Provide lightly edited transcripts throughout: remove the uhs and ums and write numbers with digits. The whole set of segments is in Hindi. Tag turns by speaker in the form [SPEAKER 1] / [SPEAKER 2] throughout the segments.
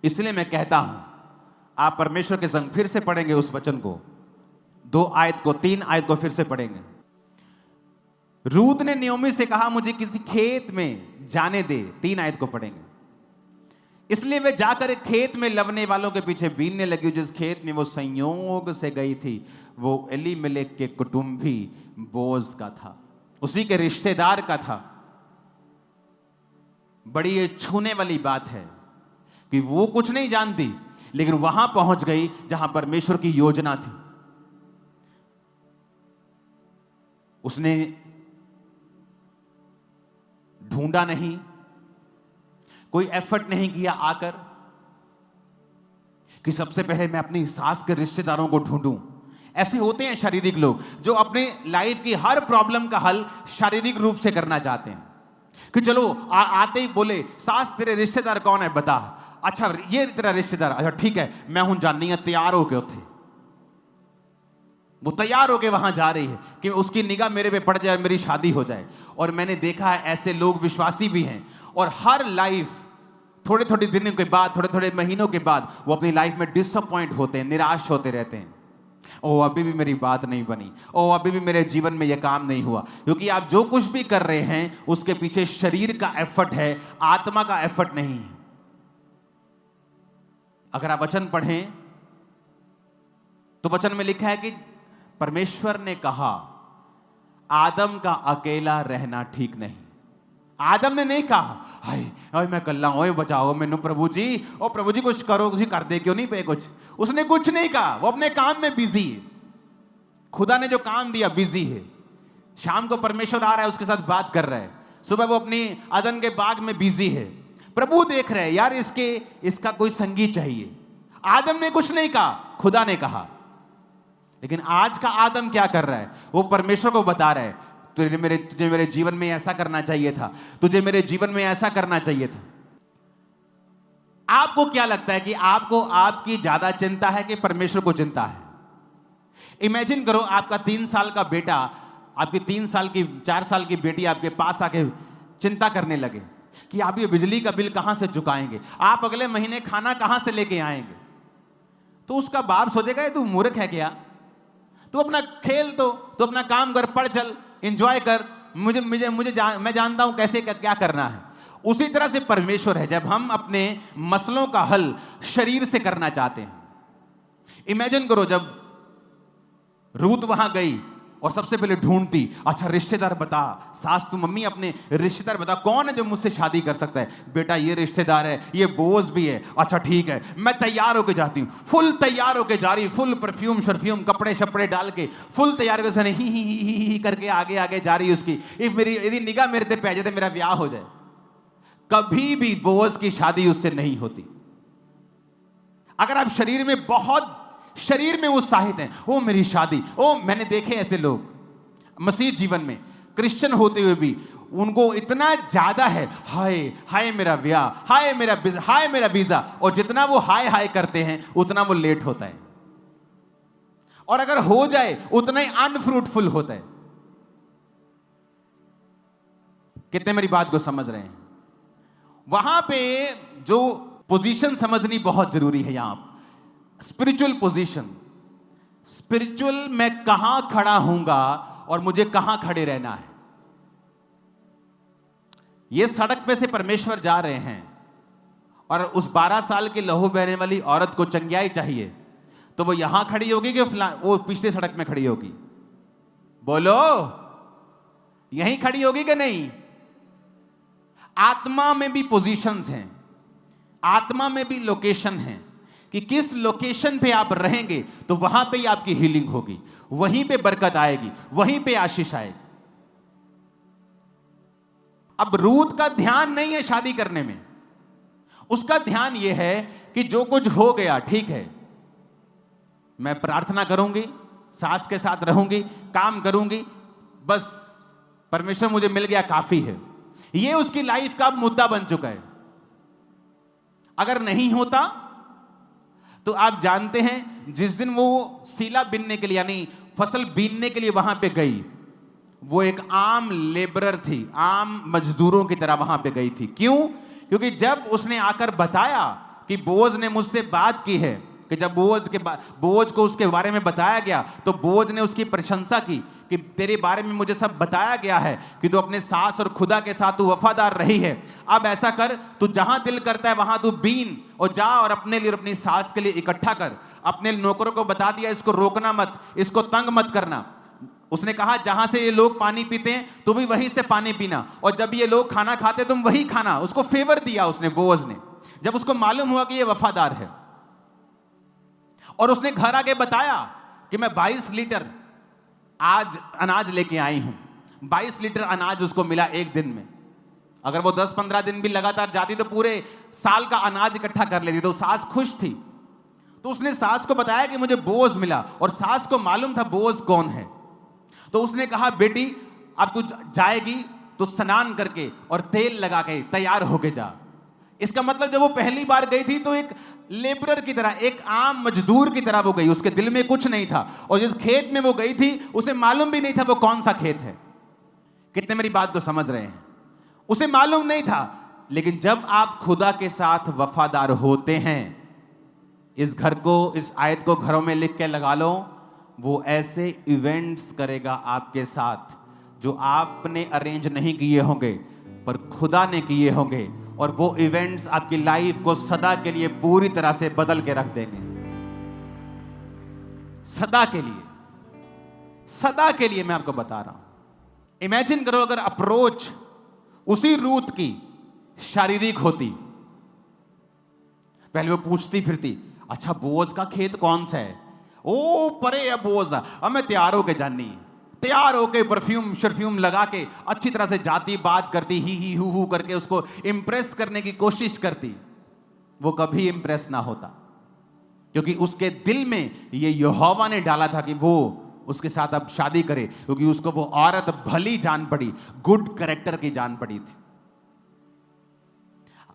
[SPEAKER 1] इसलिए मैं कहता हूं, आप परमेश्वर के संग फिर से पढ़ेंगे उस वचन को, 2 आयत को, 3 आयत को फिर से पढ़ेंगे। रूत ने नयोमी से कहा मुझे किसी खेत में जाने दे, 3 आयत को पढ़ेंगे। इसलिए वे जाकर एक खेत में लवने वालों के पीछे बीनने लगी। जिस खेत में वो संयोग से गई थी वो एलीमेलेक के कुटुंबी बोज का था, उसी के रिश्तेदार का था। बड़ी ये छूने वाली बात है कि वो कुछ नहीं जानती, लेकिन वहां पहुंच गई जहां परमेश्वर की योजना थी। उसने ढूंढा नहीं, कोई एफर्ट नहीं किया आकर कि सबसे पहले मैं अपनी सास के रिश्तेदारों को ढूंढूं। ऐसे होते हैं शारीरिक लोग जो अपने लाइफ की हर प्रॉब्लम का हल शारीरिक रूप से करना चाहते हैं कि चलो आते ही बोले सास तेरे रिश्तेदार कौन है बता, अच्छा ये तेरा रिश्तेदार, अच्छा ठीक है मैं हूं जाननी है, तैयार हो गए थे। वो तैयार होके वहां जा रही है कि उसकी निगाह मेरे पे पड़ जाए, मेरी शादी हो जाए। और मैंने देखा है ऐसे लोग विश्वासी भी हैं, और हर लाइफ थोड़े थोड़े दिनों के बाद, थोड़े थोड़े महीनों के बाद वो अपनी लाइफ में डिसअपॉइंट होते हैं, निराश होते रहते हैं। ओ अभी भी मेरी बात नहीं बनी, ओ अभी भी मेरे जीवन में यह काम नहीं हुआ। क्योंकि आप जो कुछ भी कर रहे हैं उसके पीछे शरीर का एफर्ट है, आत्मा का एफर्ट नहीं है। अगर आप वचन पढ़ें तो वचन में लिखा है कि परमेश्वर ने कहा आदम का अकेला रहना ठीक नहीं। आदम ने नहीं कहा हाय हाय मैं कल्ला ओए बचाओ मैनू प्रभु जी, ओ प्रभु जी कुछ करो, कुछ कर दे, क्यों नहीं पे कुछ। उसने कुछ नहीं कहा, वो अपने काम में बिजी है। खुदा ने जो काम दिया बिजी है। शाम को परमेश्वर आ रहा है, उसके साथ बात कर रहा है, सुबह वो अपनी अदन के बाग में बिजी है। प्रभु देख रहे हैं यार इसका कोई संगी चाहिए। आदम ने कुछ नहीं कहा, खुदा ने कहा। लेकिन आज का आदम क्या कर रहा है, वो परमेश्वर को बता रहा है तुझे मेरे जीवन में ऐसा करना चाहिए था, तुझे मेरे जीवन में ऐसा करना चाहिए था। आपको क्या लगता है कि आपको आपकी ज्यादा चिंता है कि परमेश्वर को चिंता है? इमेजिन करो आपका 3 साल का बेटा, आपकी 3 साल की 4 साल की बेटी आपके पास आके चिंता करने लगे कि आप ये बिजली का बिल कहां से चुकाएंगे, आप अगले महीने खाना कहां से लेके आएंगे। तो उसका बाप सोचेगा तू मूर्ख है क्या, तू अपना खेल, तो अपना काम कर, पढ़ चल, एंजॉय कर, मैं जानता हूं कैसे क्या करना है। उसी तरह से परमेश्वर है, जब हम अपने मसलों का हल शरीर से करना चाहते हैं। इमेजिन करो जब रूत वहां गई और सबसे पहले ढूंढती, अच्छा रिश्तेदार बता, सास तू मम्मी अपने रिश्तेदार बता कौन है जो मुझसे शादी कर सकता है। बेटा ये रिश्तेदार है, ये बोझ भी है, अच्छा ठीक है मैं तैयार होके जाती हूँ। फुल तैयार होके जा रही, फुल परफ्यूम शर्फ्यूम कपड़े शपड़े डाल के फुल तैयार होकर ही करके आगे आगे जा रही उसकी, यदि निगाह मेरे पे जाए तो मेरा ब्याह हो जाए। कभी भी बोझ की शादी उससे नहीं होती। अगर आप शरीर में उत्साहित हैं, ओ मेरी शादी, ओ मैंने देखे ऐसे लोग मसीह जीवन में क्रिश्चियन होते हुए भी उनको इतना ज्यादा है हाय हाय मेरा ब्याह, हाय मेरा वीजा, और जितना वो हाय हाय करते हैं उतना वो लेट होता है, और अगर हो जाए उतना ही अनफ्रूटफुल होता है। कितने मेरी बात को समझ रहे हैं? वहां पे जो पोजीशन समझनी बहुत जरूरी है, यहां स्पिरिचुअल पोजीशन, स्पिरिचुअल मैं कहां खड़ा हूंगा और मुझे कहां खड़े रहना है। ये सड़क पे से परमेश्वर जा रहे हैं और उस 12 साल की लहू बहने वाली औरत को चंगियाई चाहिए, तो वो यहां खड़ी होगी कि वो पिछले सड़क में खड़ी होगी? बोलो, यहीं खड़ी होगी कि नहीं? आत्मा में भी पोजीशंस हैं, आत्मा में भी लोकेशन है कि किस लोकेशन पे आप रहेंगे तो वहां पे ही आपकी हीलिंग होगी, वहीं पे बरकत आएगी, वहीं पे आशीष आएगी। अब रूत का ध्यान नहीं है शादी करने में, उसका ध्यान यह है कि जो कुछ हो गया ठीक है, मैं प्रार्थना करूंगी, सास के साथ रहूंगी, काम करूंगी, बस परमेश्वर मुझे मिल गया काफी है। यह उसकी लाइफ का मुद्दा बन चुका है। अगर नहीं होता तो आप जानते हैं जिस दिन वो सीला बीनने के लिए यानी फसल बीनने के लिए वहां पे गई, वो एक आम लेबरर थी, आम मजदूरों की तरह वहां पे गई थी। क्यों? क्योंकि जब उसने आकर बताया कि बोअज ने मुझसे बात की है, कि जब बोअज को उसके बारे में बताया गया तो बोअज ने उसकी प्रशंसा की कि तेरे बारे में मुझे सब बताया गया है कि तू अपने सास और खुदा के साथ तू वफादार रही है। अब ऐसा कर, तू जहां दिल करता है वहां तू बीन और जा और अपने लिए और अपनी सास के लिए इकट्ठा कर। अपने नौकरों को बता दिया, इसको रोकना मत, इसको तंग मत करना। उसने कहा जहां से ये लोग पानी पीते हैं तू भी वहीं से पानी पीना, और जब ये लोग खाना खाते तुम वही खाना। उसको फेवर दिया उसने, बोअज ने, जब उसको मालूम हुआ कि ये वफादार है। और उसने घर आके बताया कि मैं 22 लीटर आज अनाज लेके आई हूं। 22 लीटर अनाज उसको मिला एक दिन में। अगर वो 10-15 दिन भी लगातार जाती तो पूरे साल का अनाज इकट्ठा कर लेती। तो सास खुश थी, तो उसने सास को बताया कि मुझे बोअज मिला, और सास को मालूम था बोअज कौन है। तो उसने कहा बेटी अब तू जाएगी तो स्नान करके और तेल लगा के तैयार होके जा। इसका मतलब जब वो पहली बार गई थी तो एक लेबरर की तरह, एक आम मजदूर की तरह वो गई। उसके दिल में कुछ नहीं था, और जिस खेत में वो गई थी उसे मालूम भी नहीं था वो कौन सा खेत है। कितने मेरी बात को समझ रहे हैं? उसे मालूम नहीं था। लेकिन जब आप खुदा के साथ वफादार होते हैं, इस घर को, इस आयत को घरों में लिख के लगा लो, वो ऐसे इवेंट्स करेगा आपके साथ जो आपने अरेंज नहीं किए होंगे पर खुदा ने किए होंगे, और वो इवेंट्स आपकी लाइफ को सदा के लिए पूरी तरह से बदल के रख देंगे। सदा के लिए, सदा के लिए मैं आपको बता रहा हूं। इमेजिन करो अगर अप्रोच उसी रूत की शारीरिक होती। पहले वो पूछती फिरती, अच्छा बोअज का खेत कौन सा है? ओ परे है बोअज। अब मैं तैयार होके जानी, तैयार होके परफ्यूम शर्फ्यूम लगा के अच्छी तरह से जाती, बात करती, ही हु करके उसको इंप्रेस करने की कोशिश करती। वो कभी इंप्रेस ना होता, क्योंकि उसके दिल में ये यहोवा ने डाला था कि वो उसके साथ अब शादी करे, क्योंकि उसको वो औरत भली जान पड़ी, गुड कैरेक्टर की जान पड़ी थी।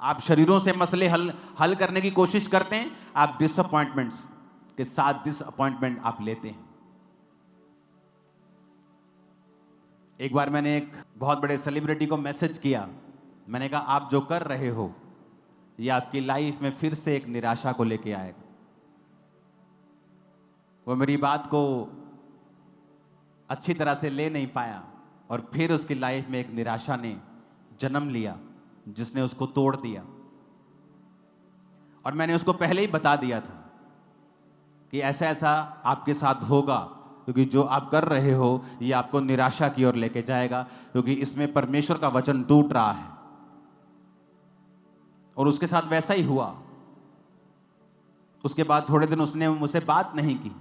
[SPEAKER 1] आप शरीरों से मसले हल करने की कोशिश करते हैं, आप डिसअपॉइंटमेंट्स के साथ डिसअपॉइंटमेंट आप लेते हैं। एक बार मैंने एक बहुत बड़े सेलिब्रिटी को मैसेज किया। मैंने कहा आप जो कर रहे हो ये आपकी लाइफ में फिर से एक निराशा को लेके आएगा। वो मेरी बात को अच्छी तरह से ले नहीं पाया, और फिर उसकी लाइफ में एक निराशा ने जन्म लिया जिसने उसको तोड़ दिया। और मैंने उसको पहले ही बता दिया था कि ऐसा ऐसा आपके साथ होगा, क्योंकि जो आप कर रहे हो ये आपको निराशा की ओर लेके जाएगा, क्योंकि इसमें परमेश्वर का वचन टूट रहा है। और उसके साथ वैसा ही हुआ। उसके बाद थोड़े दिन उसने मुझसे बात नहीं की,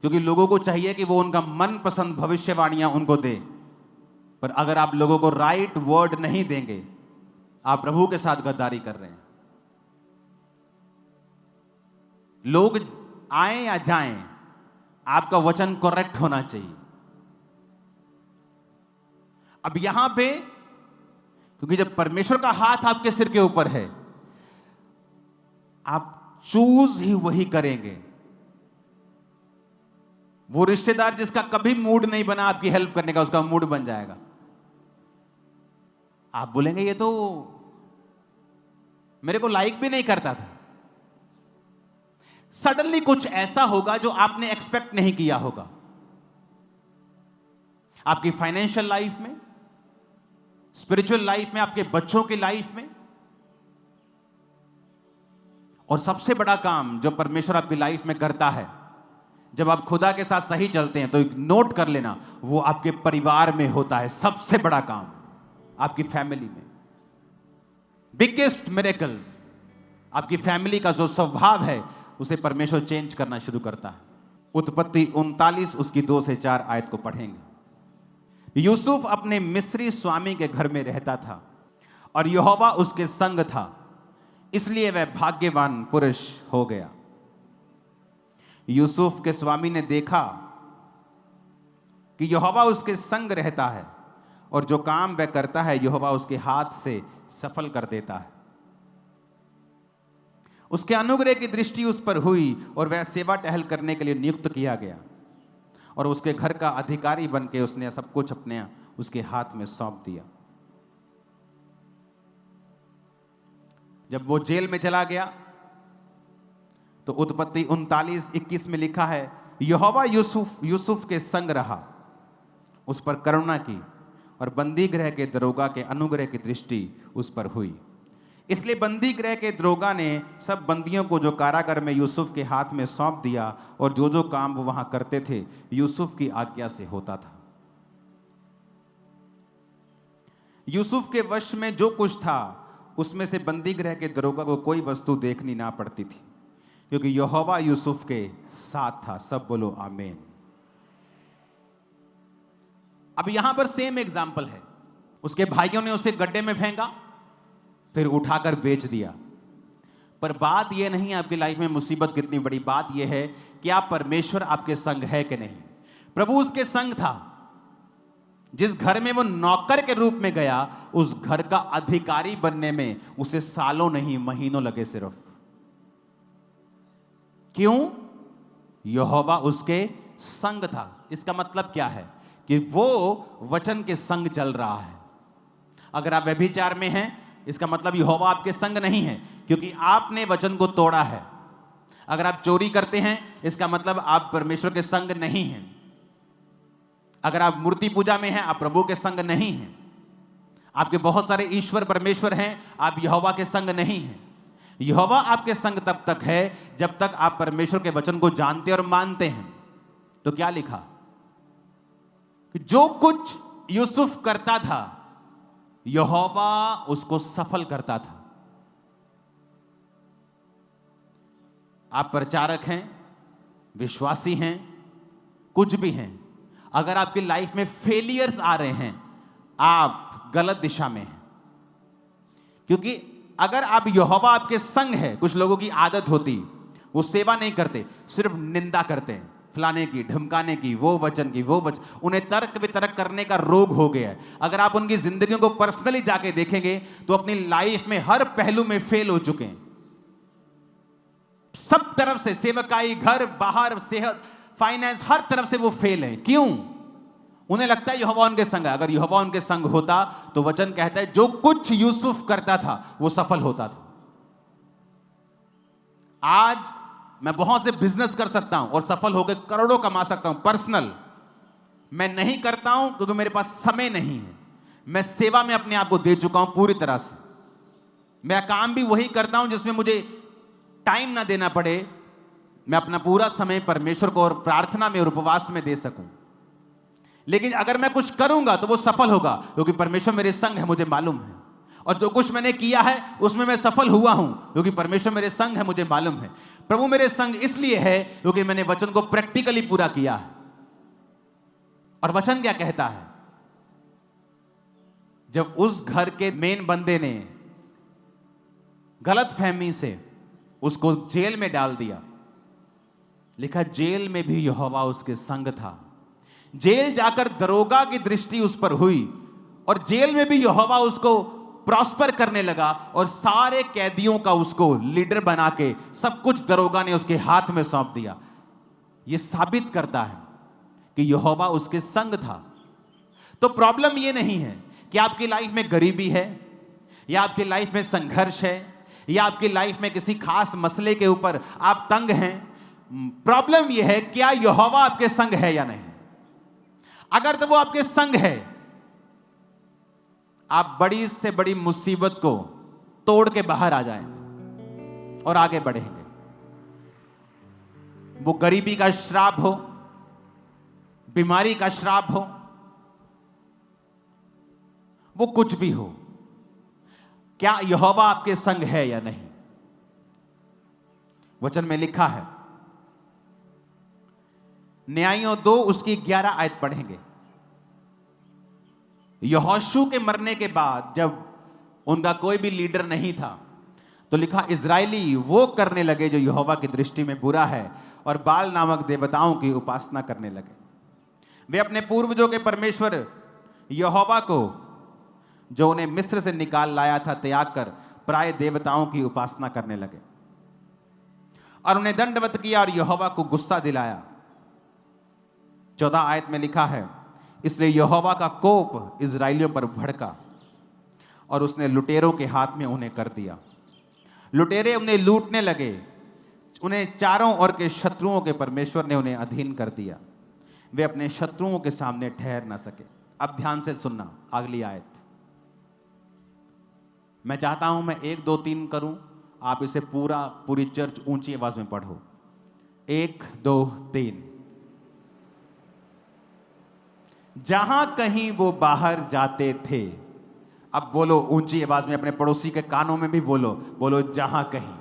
[SPEAKER 1] क्योंकि लोगों को चाहिए कि वो उनका मनपसंद भविष्यवाणियां उनको दे, पर अगर आप लोगों को राइट वर्ड नहीं देंगे, आप प्रभु के साथ गद्दारी कर रहे हैं। लोग आए या जाएं, आपका वचन करेक्ट होना चाहिए। अब यहां पे, क्योंकि जब परमेश्वर का हाथ आपके सिर के ऊपर है, आप चूज ही वही करेंगे। वो रिश्तेदार जिसका कभी मूड नहीं बना आपकी हेल्प करने का, उसका मूड बन जाएगा। आप बोलेंगे ये तो मेरे को लाइक भी नहीं करता था। सडनली कुछ ऐसा होगा जो आपने एक्सपेक्ट नहीं किया होगा। आपकी फाइनेंशियल लाइफ में, स्पिरिचुअल लाइफ में, आपके बच्चों की लाइफ में। और सबसे बड़ा काम जो परमेश्वर आपकी लाइफ में करता है, जब आप खुदा के साथ सही चलते हैं, तो एक नोट कर लेना, वो आपके परिवार में होता है। सबसे बड़ा काम आपकी फैमिली में। बिगेस्ट मिरेकल्स आपकी फैमिली का जो स्वभाव है उसे परमेश्वर चेंज करना शुरू करता है। उत्पत्ति 39 उसकी 2 से 4 आयत को पढ़ेंगे। यूसुफ अपने मिस्री स्वामी के घर में रहता था और यहोवा उसके संग था, इसलिए वह भाग्यवान पुरुष हो गया। यूसुफ के स्वामी ने देखा कि यहोवा उसके संग रहता है और जो काम वह करता है यहोवा उसके हाथ से सफल कर देता है। उसके अनुग्रह की दृष्टि उस पर हुई और वह सेवा टहल करने के लिए नियुक्त किया गया, और उसके घर का अधिकारी बनके उसने सब कुछ अपने उसके हाथ में सौंप दिया। जब वो जेल में चला गया तो उत्पत्ति 39:21 में लिखा है, यहोवा यूसुफ के संग रहा, उस पर करुणा की और बंदी गृह के दरोगा के अनुग्रह की दृष्टि उस पर हुई। इसलिए बंदी गृह के दरोगा ने सब बंदियों को जो कारागार में यूसुफ के हाथ में सौंप दिया, और जो जो काम वो वहां करते थे यूसुफ की आज्ञा से होता था। यूसुफ के वश में जो कुछ था उसमें से बंदी गृह के दरोगा को कोई वस्तु देखनी ना पड़ती थी, क्योंकि यहोवा यूसुफ के साथ था। सब बोलो आमीन। अब यहां पर सेम एग्जाम्पल है। उसके भाइयों ने उसे गड्ढे में फेंका, फिर उठाकर बेच दिया। पर बात यह नहीं, आपकी लाइफ में मुसीबत कितनी बड़ी, बात यह है कि आप परमेश्वर आपके संग है कि नहीं। प्रभु उसके संग था। जिस घर में वो नौकर के रूप में गया, उस घर का अधिकारी बनने में उसे सालों नहीं महीनों लगे सिर्फ। क्यों? यहोवा उसके संग था। इसका मतलब क्या है कि वो वचन के संग चल रहा है। अगर आप व्यभिचार में हैं, इसका मतलब यहोवा आपके संग नहीं है, क्योंकि आपने वचन को तोड़ा है। अगर आप चोरी करते हैं, इसका मतलब आप परमेश्वर के संग नहीं हैं। अगर आप मूर्ति पूजा में हैं, आप प्रभु के संग नहीं हैं। आपके बहुत सारे ईश्वर परमेश्वर हैं, आप यहोवा के संग नहीं हैं। यहोवा आपके संग तब तक है जब तक आप परमेश्वर के वचन को जानते और मानते हैं। तो क्या लिखा? जो कुछ यूसुफ करता था, यहोवा उसको सफल करता था। आप प्रचारक हैं, विश्वासी हैं, कुछ भी हैं, अगर आपकी लाइफ में फेलियर्स आ रहे हैं, आप गलत दिशा में हैं। क्योंकि अगर आप यहोवा आपके संग है, कुछ लोगों की आदत होती, वो सेवा नहीं करते, सिर्फ निंदा करते हैं, फलाने की, ढमकाने की, वो वचन की, वो वचन, उन्हें तर्क वितर्क करने का रोग हो गया है। अगर आप उनकी जिंदगियों को पर्सनली जाके देखेंगे तो अपनी लाइफ में हर पहलू में फेल हो चुके हैं। सब तरफ से, सेवकाई, घर बाहर, सेहत, फाइनेंस, हर तरफ से वो फेल है। क्यों? उन्हें लगता है यहोवा उनके संग है। अगर यहोवा उनके संग होता तो वचन कहता है जो कुछ यूसुफ करता था वो सफल होता था। आज मैं बहुत से बिजनेस कर सकता हूं और सफल होकर करोड़ों कमा सकता हूं पर्सनल। मैं नहीं करता हूं क्योंकि मेरे पास समय नहीं है। मैं सेवा में अपने आप को दे चुका हूं पूरी तरह से। मैं काम भी वही करता हूं जिसमें मुझे टाइम ना देना पड़े। मैं अपना पूरा समय परमेश्वर को और प्रार्थना में और उपवास में दे सकूं। लेकिन अगर मैं कुछ करूंगा तो वो सफल होगा, क्योंकि परमेश्वर मेरे संग है, मुझे मालूम है। और जो कुछ मैंने किया है उसमें मैं सफल हुआ हूं, क्योंकि परमेश्वर मेरे संग है, मुझे मालूम है। प्रभु मेरे संग इसलिए है क्योंकि मैंने वचन को प्रैक्टिकली पूरा किया है। और वचन क्या कहता है? जब उस घर के मेन बंदे ने गलत फहमी से उसको जेल में डाल दिया, लिखा जेल में भी यहोवा उसके संग था। जेल जाकर दरोगा की दृष्टि उस पर हुई और जेल में भी यहोवा उसको प्रॉस्पर करने लगा और सारे कैदियों का उसको लीडर बना के सब कुछ दरोगा ने उसके हाथ में सौंप दिया। यह साबित करता है कि यहोवा उसके संग था। तो प्रॉब्लम यह नहीं है कि आपकी लाइफ में गरीबी है या आपकी लाइफ में संघर्ष है या आपकी लाइफ में किसी खास मसले के ऊपर आप तंग हैं। प्रॉब्लम यह है क्या यहोवा आपके संग है या नहीं। अगर तो वो आपके संग है, आप बड़ी से बड़ी मुसीबत को तोड़ के बाहर आ जाएं और आगे बढ़ेंगे। वो गरीबी का श्राप हो, बीमारी का श्राप हो, वो कुछ भी हो, क्या यहोवा आपके संग है या नहीं। वचन में लिखा है, न्यायों 2 उसकी 11 आयत पढ़ेंगे। यहोशू के मरने के बाद जब उनका कोई भी लीडर नहीं था तो लिखा इजरायली वो करने लगे जो यहोवा की दृष्टि में बुरा है और बाल नामक देवताओं की उपासना करने लगे। वे अपने पूर्वजों के परमेश्वर यहोवा को जो उन्हें मिस्र से निकाल लाया था त्याग कर प्राय देवताओं की उपासना करने लगे और उन्हें दंडवत किया और यहोवा को गुस्सा दिलाया। 14 आयत में लिखा है, इसलिए यहोवा का कोप इजराइलियों पर भड़का और उसने लुटेरों के हाथ में उन्हें कर दिया लुटेरे उन्हें लूटने लगे, उन्हें चारों ओर के शत्रुओं के परमेश्वर ने उन्हें अधीन कर दिया, वे अपने शत्रुओं के सामने ठहर ना सके। अब ध्यान से सुनना अगली आयत। मैं चाहता हूं मैं 1 2 3 करूं, आप इसे पूरी चर्च ऊंची आवाज में पढ़ो। 1 2 3। जहां कहीं वो बाहर जाते थे, अब बोलो ऊंची आवाज में, अपने पड़ोसी के कानों में भी बोलो, बोलो जहां कहीं।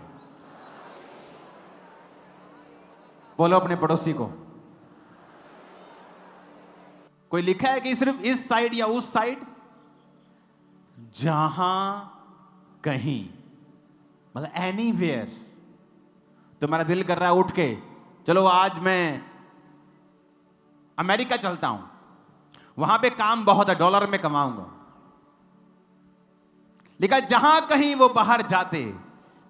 [SPEAKER 1] बोलो अपने पड़ोसी को। कोई लिखा है कि सिर्फ इस साइड या उस साइड? जहां कहीं, मतलब एनीवेयर। तुम्हारा दिल कर रहा है उठ के, चलो आज मैं अमेरिका चलता हूं, वहां पे काम बहुत है, डॉलर में कमाऊंगा। लिखा जहां कहीं वो बाहर जाते,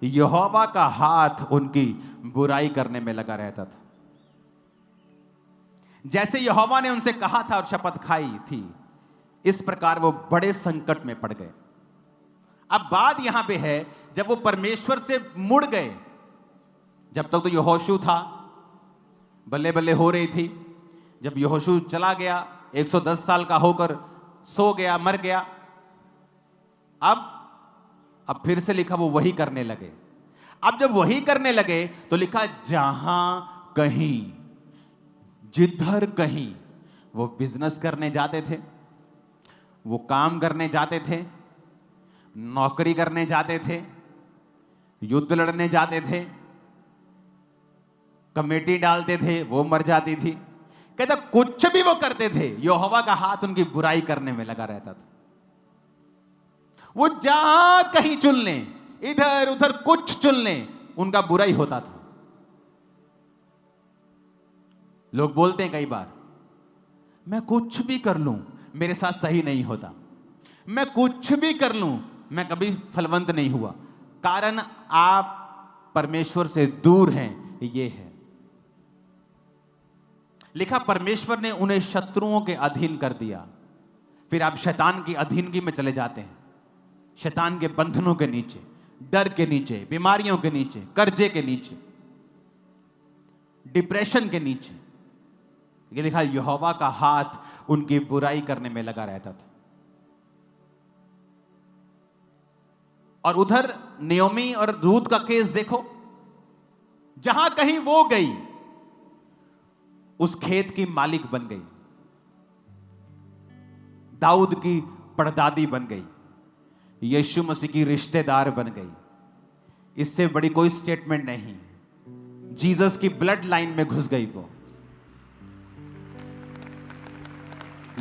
[SPEAKER 1] यहोवा का हाथ उनकी बुराई करने में लगा रहता था। जैसे यहोवा ने उनसे कहा था और शपथ खाई थी, इस प्रकार वो बड़े संकट में पड़ गए। अब बात यहां पे है, जब वो परमेश्वर से मुड़ गए, जब तक तो यहोशू था, बल्ले बल्ले हो रही थी। जब यहोशू चला गया, 110 साल का होकर सो गया, मर गया, अब फिर से लिखा वो वही करने लगे। अब जब वही करने लगे तो लिखा जहां कहीं, जिधर कहीं वो बिजनेस करने जाते थे, वो काम करने जाते थे, नौकरी करने जाते थे, युद्ध लड़ने जाते थे, कमेटी डालते थे, वो मर जाती थी। कहता कुछ भी वो करते थे, यहोवा का हाथ उनकी बुराई करने में लगा रहता था। वो जहां कहीं चुन लें, इधर उधर कुछ चुन लें, उनका बुरा ही होता था। लोग बोलते हैं कई बार, मैं कुछ भी कर लूं मेरे साथ सही नहीं होता, मैं कुछ भी कर लूं मैं कभी फलवंत नहीं हुआ। कारण आप परमेश्वर से दूर हैं, ये है। लिखा परमेश्वर ने उन्हें शत्रुओं के अधीन कर दिया। फिर आप शैतान की अधीनगी में चले जाते हैं, शैतान के बंधनों के नीचे, डर के नीचे, बीमारियों के नीचे, कर्जे के नीचे, डिप्रेशन के नीचे। ये लिखा यहोवा का हाथ उनकी बुराई करने में लगा रहता था। और उधर नियोमी और रूत का केस देखो, जहां कहीं वो गई उस खेत की मालिक बन गई, दाऊद की परदादी बन गई, यीशु मसीह की रिश्तेदार बन गई। इससे बड़ी कोई स्टेटमेंट नहीं। जीसस की ब्लड लाइन में घुस गई, वो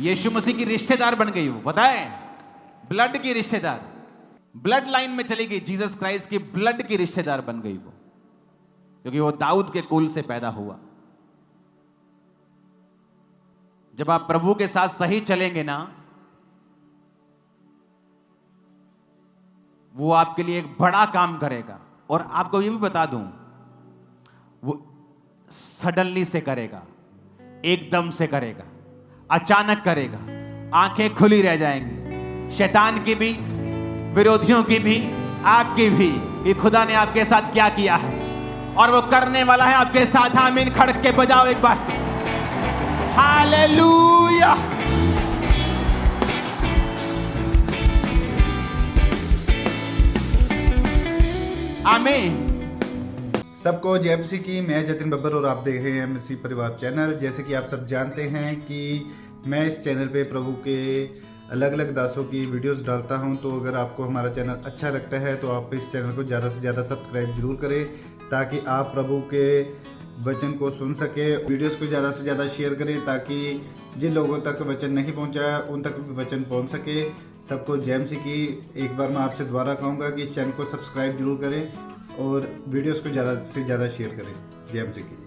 [SPEAKER 1] यीशु मसीह की रिश्तेदार बन गई। वो बताए ब्लड की रिश्तेदार, ब्लड लाइन में चली गई, जीसस क्राइस्ट की ब्लड की रिश्तेदार बन गई वो, क्योंकि वो दाऊद के कुल से पैदा हुआ। जब आप प्रभु के साथ सही चलेंगे ना, वो आपके लिए एक बड़ा काम करेगा। और आपको ये भी बता दूं, वो सडनली से करेगा, एकदम से करेगा, अचानक करेगा। आंखें खुली रह जाएंगी, शैतान की भी, विरोधियों की भी, आपकी भी, कि खुदा ने आपके साथ क्या किया है और वो करने वाला है आपके साथ। आमीन खड़क के बजाओ एक बार, हालेलुया। आमीन।
[SPEAKER 2] सबको जय मसीह की। मैं जतिन बब्बर और आप देख रहे हैं मसीह परिवार चैनल। जैसे कि आप सब जानते हैं कि मैं इस चैनल पे प्रभु के अलग अलग दासों की वीडियोस डालता हूं, तो अगर आपको हमारा चैनल अच्छा लगता है तो आप इस चैनल को ज़्यादा से ज़्यादा सब्सक्राइब जरूर करें, ताकि आप प्रभु के वचन को सुन सके। वीडियोस को ज़्यादा से ज़्यादा शेयर करें, ताकि जिन लोगों तक वचन नहीं पहुंचा उन तक भी वचन पहुंच सके। सबको जय मसीह की। एक बार मैं आपसे दोबारा कहूँगा कि इस चैनल को सब्सक्राइब जरूर करें और वीडियोस को ज़्यादा से ज़्यादा शेयर करें। जय मसीह की।